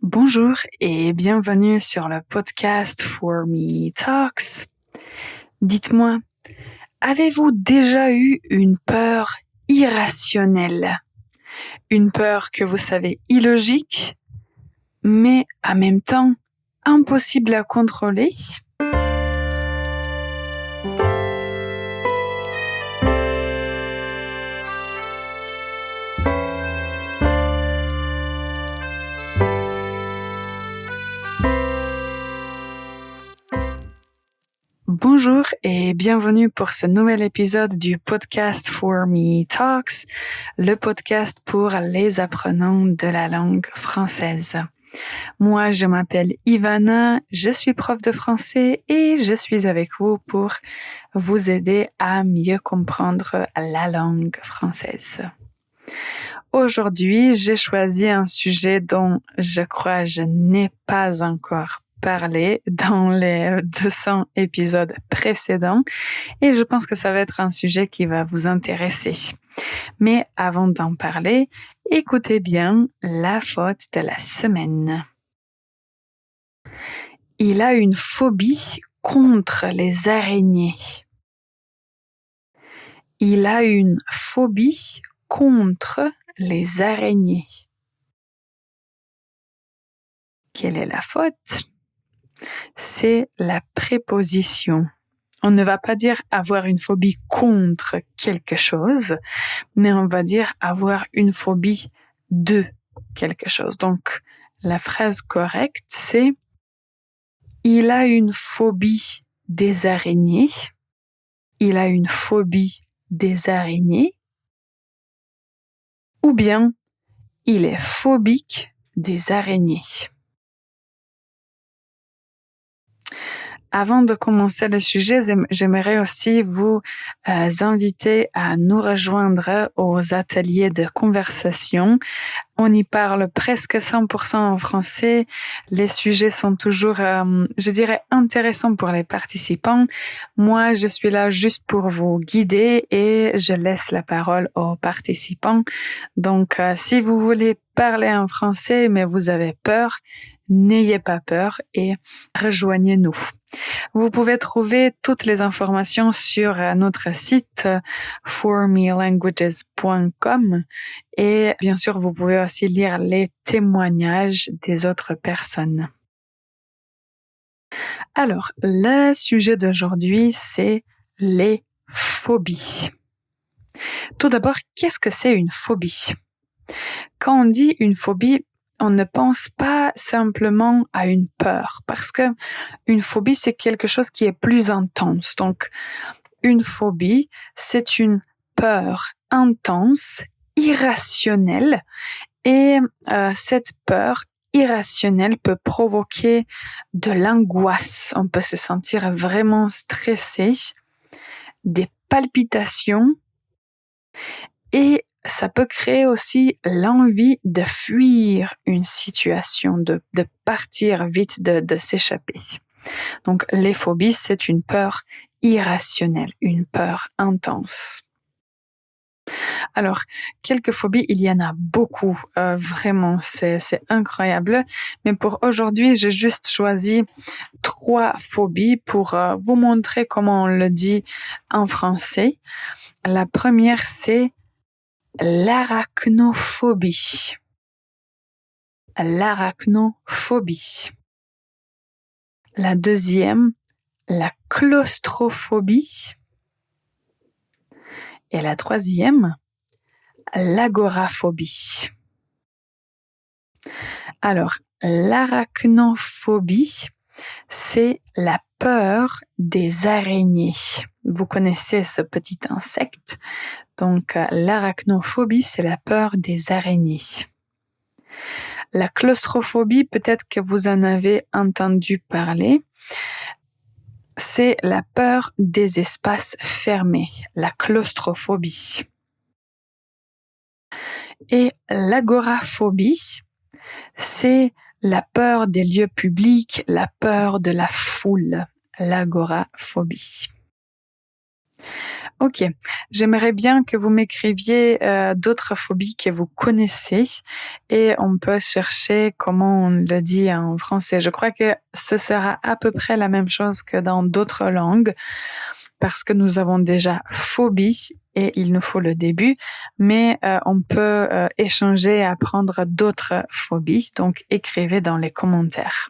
Bonjour et bienvenue sur le podcast For Me Talks. Dites-moi, avez-vous déjà eu une peur irrationnelle? Une peur que vous savez illogique, mais en même temps impossible à contrôler? Bonjour et bienvenue pour ce nouvel épisode du podcast For Me Talks, le podcast pour les apprenants de la langue française. Moi, je m'appelle Ivana, je suis prof de français et je suis avec vous pour vous aider à mieux comprendre la langue française. Aujourd'hui, j'ai choisi un sujet dont je crois je n'ai pas encore parlé dans les 200 épisodes précédents et je pense que ça va être un sujet qui va vous intéresser. Mais avant d'en parler, écoutez bien la faute de la semaine. Il a une phobie contre les araignées. Il a une phobie contre les araignées. Quelle est la faute? C'est la préposition. On ne va pas dire avoir une phobie contre quelque chose, mais on va dire avoir une phobie de quelque chose. Donc, la phrase correcte, c'est il a une phobie des araignées. Il a une phobie des araignées. Ou bien, il est phobique des araignées. Avant de commencer le sujet, j'aimerais aussi vous inviter à nous rejoindre aux ateliers de conversation. On y parle presque 100% en français. Les sujets sont toujours, je dirais, intéressants pour les participants. Moi, je suis là juste pour vous guider et je laisse la parole aux participants. Donc, si vous voulez parler en français, mais vous avez peur, n'ayez pas peur et rejoignez-nous. Vous pouvez trouver toutes les informations sur notre site formelanguages.com et bien sûr, vous pouvez aussi lire les témoignages des autres personnes. Alors, le sujet d'aujourd'hui, c'est les phobies. Tout d'abord, qu'est-ce que c'est une phobie? Quand on dit une phobie, on ne pense pas simplement à une peur parce que une phobie, c'est quelque chose qui est plus intense. Donc, une phobie, c'est une peur intense, irrationnelle et cette peur irrationnelle peut provoquer de l'angoisse. On peut se sentir vraiment stressé, des palpitations et ça peut créer aussi l'envie de fuir une situation, de partir vite, de s'échapper. Donc, les phobies, c'est une peur irrationnelle, une peur intense. Alors, quelques phobies, il y en a beaucoup, vraiment, c'est incroyable. Mais pour aujourd'hui, j'ai juste choisi 3 phobies pour vous montrer comment on le dit en français. La première, c'est l'arachnophobie. L'arachnophobie. La deuxième, la claustrophobie. Et la troisième, l'agoraphobie. Alors, l'arachnophobie, c'est la peur des araignées. Vous connaissez ce petit insecte. Donc, l'arachnophobie, c'est la peur des araignées. La claustrophobie, peut-être que vous en avez entendu parler. C'est la peur des espaces fermés, la claustrophobie. Et l'agoraphobie, c'est la peur des lieux publics, la peur de la foule, l'agoraphobie. Ok, j'aimerais bien que vous m'écriviez d'autres phobies que vous connaissez et on peut chercher comment on le dit en français. Je crois que ce sera à peu près la même chose que dans d'autres langues parce que nous avons déjà phobie et il nous faut le début, mais on peut échanger et apprendre d'autres phobies, donc écrivez dans les commentaires.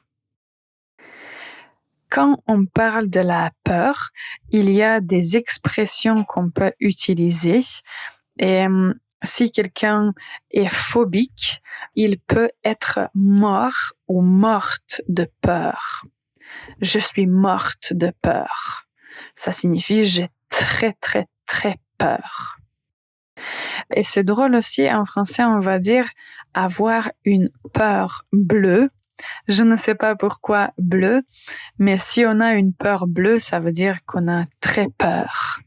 Quand on parle de la peur, il y a des expressions qu'on peut utiliser et si quelqu'un est phobique, il peut être mort ou morte de peur. Je suis morte de peur. Ça signifie j'ai très très très peur. Et c'est drôle aussi, en français on va dire avoir une peur bleue. Je ne sais pas pourquoi bleu, mais si on a une peur bleue, ça veut dire qu'on a très peur.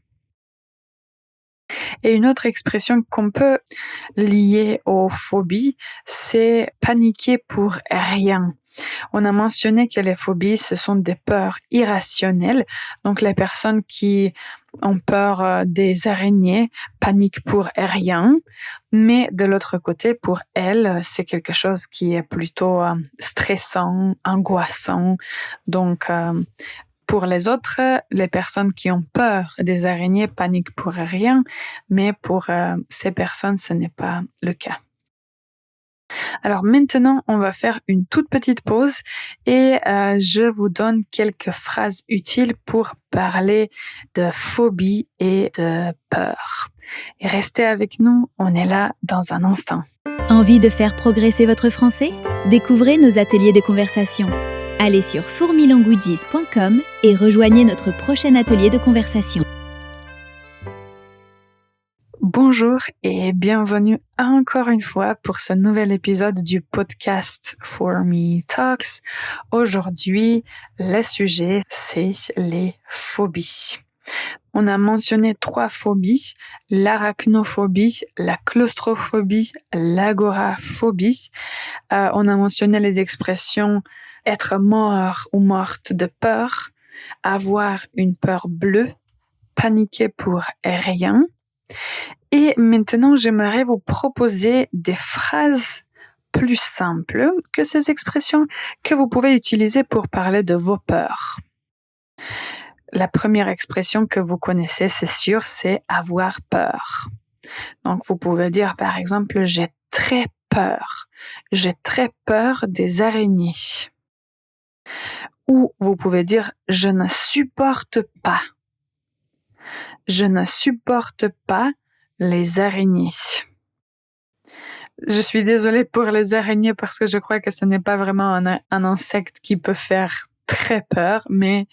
Et une autre expression qu'on peut lier aux phobies, c'est paniquer pour rien. On a mentionné que les phobies, ce sont des peurs irrationnelles. Donc, les personnes qui ont peur des araignées paniquent pour rien. Mais de l'autre côté, pour elles, c'est quelque chose qui est plutôt stressant, angoissant. Donc, pour les autres, les personnes qui ont peur des araignées paniquent pour rien. Mais pour ces personnes, ce n'est pas le cas. Alors maintenant, on va faire une toute petite pause et je vous donne quelques phrases utiles pour parler de phobie et de peur. Et restez avec nous, on est là dans un instant. Envie de faire progresser votre français? Découvrez nos ateliers de conversation. Allez sur fourmilanguages.com et rejoignez notre prochain atelier de conversation. Bonjour et bienvenue encore une fois pour ce nouvel épisode du podcast For Me Talks. Aujourd'hui, le sujet, c'est les phobies. On a mentionné 3 phobies, l'arachnophobie, la claustrophobie, l'agoraphobie. On a mentionné les expressions être mort ou morte de peur, avoir une peur bleue, paniquer pour rien. Et maintenant, j'aimerais vous proposer des phrases plus simples que ces expressions que vous pouvez utiliser pour parler de vos peurs. La première expression que vous connaissez, c'est sûr, c'est avoir peur. Donc, vous pouvez dire, par exemple, j'ai très peur. J'ai très peur des araignées. Ou vous pouvez dire, je ne supporte pas. Je ne supporte pas les araignées. Je suis désolée pour les araignées parce que je crois que ce n'est pas vraiment un insecte qui peut faire très peur, mais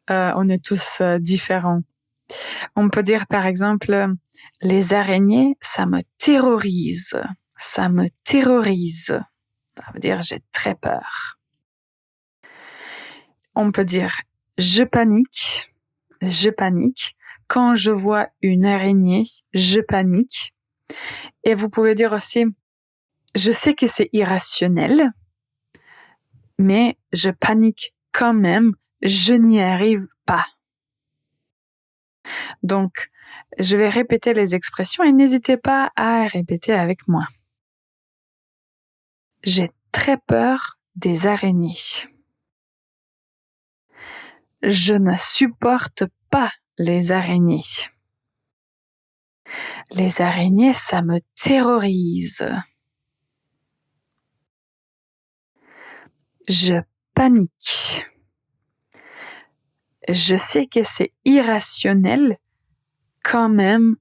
on est tous différents. On peut dire par exemple, les araignées, ça me terrorise. Ça me terrorise. Ça veut dire j'ai très peur. On peut dire je panique. Je panique. Quand je vois une araignée, je panique. Et vous pouvez dire aussi, je sais que c'est irrationnel, mais je panique quand même, je n'y arrive pas. Donc, je vais répéter les expressions et n'hésitez pas à répéter avec moi. J'ai très peur des araignées. Je ne supporte pas les araignées. Les araignées, ça me terrorise. Je panique. Je sais que c'est irrationnel, quand même,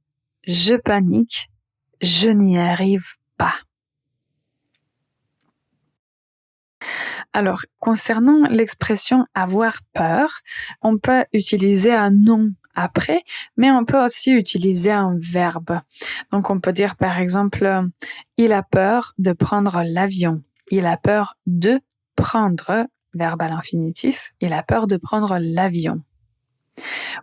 je panique, je n'y arrive pas. Alors, concernant l'expression avoir peur, on peut utiliser un nom après, mais on peut aussi utiliser un verbe. Donc, on peut dire par exemple, il a peur de prendre l'avion. Il a peur de prendre, verbe à l'infinitif, il a peur de prendre l'avion.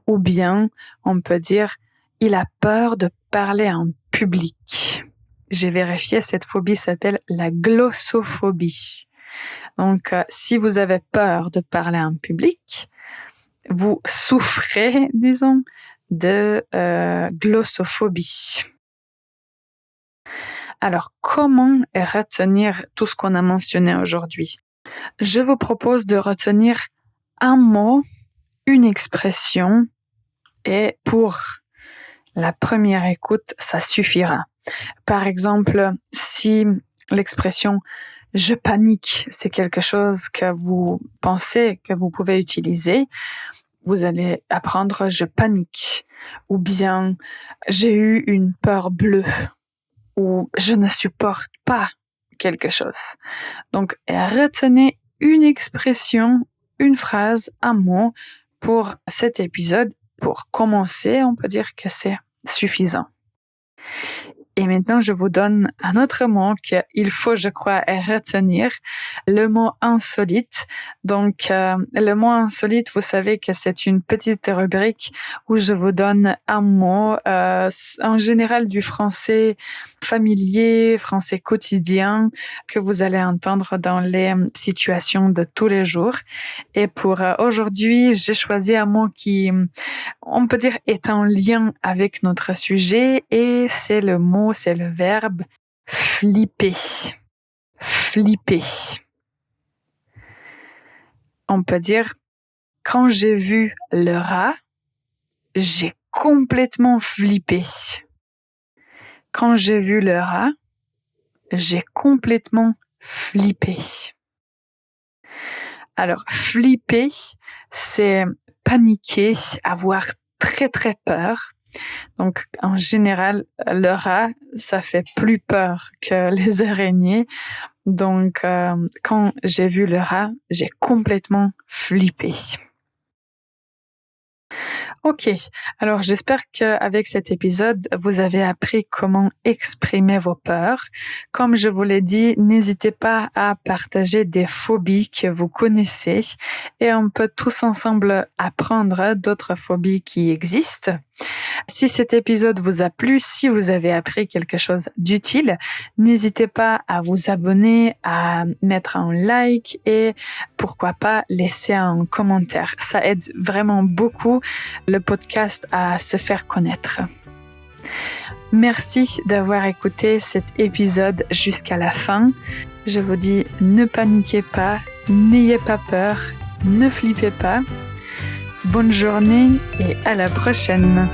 Ou bien, on peut dire, il a peur de parler en public. J'ai vérifié, cette phobie s'appelle la glossophobie. Donc, si vous avez peur de parler en public, vous souffrez, disons, de glossophobie. Alors, comment retenir tout ce qu'on a mentionné aujourd'hui? Je vous propose de retenir un mot, une expression, et pour la première écoute, ça suffira. Par exemple, si l'expression « je panique », c'est quelque chose que vous pensez que vous pouvez utiliser, vous allez apprendre « je panique » ou bien « j'ai eu une peur bleue » ou « je ne supporte pas quelque chose ». Donc, retenez une expression, une phrase, un mot pour cet épisode. Pour commencer, on peut dire que c'est suffisant. Et maintenant, je vous donne un autre mot qu'il faut, je crois, retenir, le mot insolite. Donc, le mot insolite, vous savez que c'est une petite rubrique où je vous donne un mot, en général du français familier, français quotidien, que vous allez entendre dans les situations de tous les jours. Et pour aujourd'hui, j'ai choisi un mot qui, on peut dire, est en lien avec notre sujet, et c'est le verbe flipper. Flipper. On peut dire, quand j'ai vu le rat, j'ai complètement flippé. Quand j'ai vu le rat, j'ai complètement flippé. Alors, flipper, c'est paniquer, avoir très très peur. Donc, en général, le rat, ça fait plus peur que les araignées. Donc, quand j'ai vu le rat, j'ai complètement flippé. Ok, alors j'espère qu'avec cet épisode, vous avez appris comment exprimer vos peurs. Comme je vous l'ai dit, n'hésitez pas à partager des phobies que vous connaissez et on peut tous ensemble apprendre d'autres phobies qui existent. Si cet épisode vous a plu, si vous avez appris quelque chose d'utile, n'hésitez pas à vous abonner, à mettre un like et pourquoi pas laisser un commentaire. Ça aide vraiment beaucoup le podcast à se faire connaître. Merci d'avoir écouté cet épisode jusqu'à la fin. Je vous dis, ne paniquez pas, n'ayez pas peur, ne flippez pas. Bonne journée et à la prochaine.